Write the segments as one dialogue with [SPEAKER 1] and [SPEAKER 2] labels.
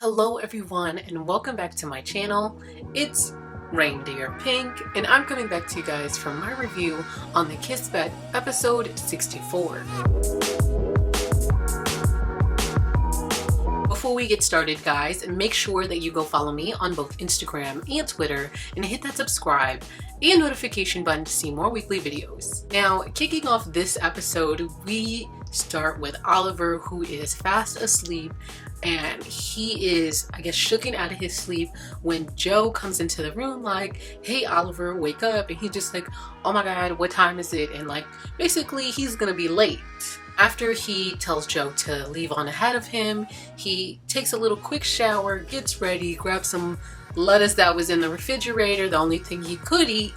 [SPEAKER 1] Hello everyone and welcome back to my channel. It's Reindeer Pink and I'm coming back to you guys for my review on the Kiss Bed episode 64. Before we get started guys, make sure that you go follow me on both Instagram and Twitter and hit that subscribe and notification button to see more weekly videos. Now, kicking off this episode, we start with Oliver, who is fast asleep, and he is, I guess, shooken out of his sleep when Joe comes into the room like, "Hey Oliver, wake up," and he's just like, "Oh my god, what time is it?" And like, basically he's gonna be late. After he tells Joe to leave on ahead of him, he takes a little quick shower, gets ready, grabs some lettuce that was in the refrigerator, the only thing he could eat,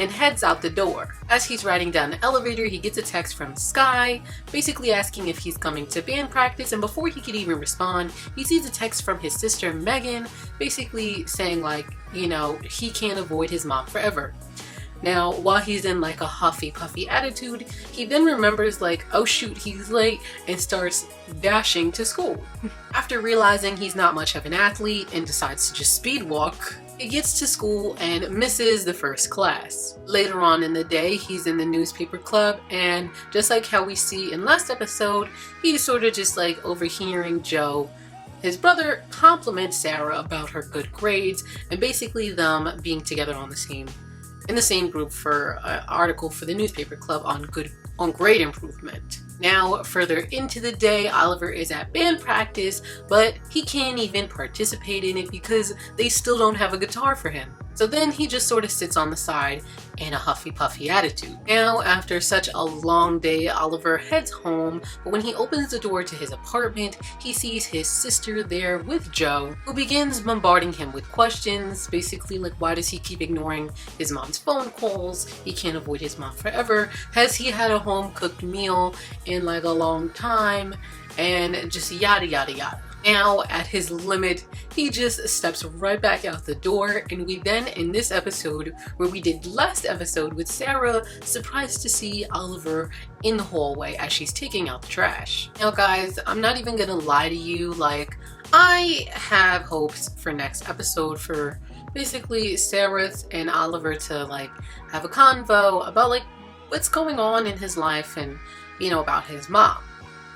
[SPEAKER 1] and heads out the door. As he's riding down the elevator, he gets a text from Sky, basically asking if he's coming to band practice, and before he could even respond, he sees a text from his sister Megan, basically saying like, you know, he can't avoid his mom forever. Now, while he's in like a huffy puffy attitude, he then remembers like, oh shoot, he's late, and starts dashing to school. After realizing he's not much of an athlete and decides to just speed walk, he gets to school and misses the first class. Later on in the day, he's in the newspaper club, and just like how we see in last episode, he's sort of just like overhearing Joe, his brother, compliment Sarah about her good grades and basically them being together in the same group for an article for the newspaper club on grade improvement. Now, further into the day, Oliver is at band practice, but he can't even participate in it because they still don't have a guitar for him. So then he just sort of sits on the side in a huffy puffy attitude. Now, after such a long day, Oliver heads home, but when he opens the door to his apartment, he sees his sister there with Joe, who begins bombarding him with questions, basically like, why does he keep ignoring his mom's phone calls? He can't avoid his mom forever. Has he had a home cooked meal in like a long time? And just yada yada yada. Now, at his limit, he just steps right back out the door, and we then, in this episode, where we did last episode with Sarah, surprised to see Oliver in the hallway as she's taking out the trash. Now guys, I'm not even gonna lie to you, like, I have hopes for next episode for basically Sarah and Oliver to like have a convo about like what's going on in his life and, you know, about his mom.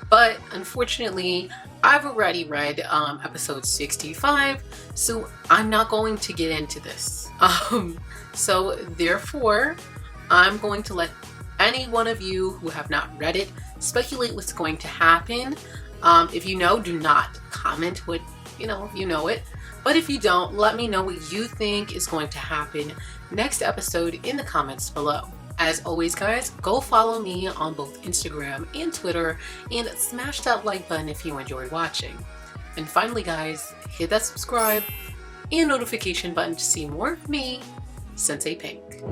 [SPEAKER 1] But unfortunately, I've already read episode 65, so I'm not going to get into this. So therefore, I'm going to let any one of you who have not read it speculate what's going to happen. If you know, do not comment what, you know, if you know it. But if you don't, let me know what you think is going to happen next episode in the comments below. As always guys, go follow me on both Instagram and Twitter and smash that like button if you enjoyed watching. And finally guys, hit that subscribe and notification button to see more of me, Sensei Pink.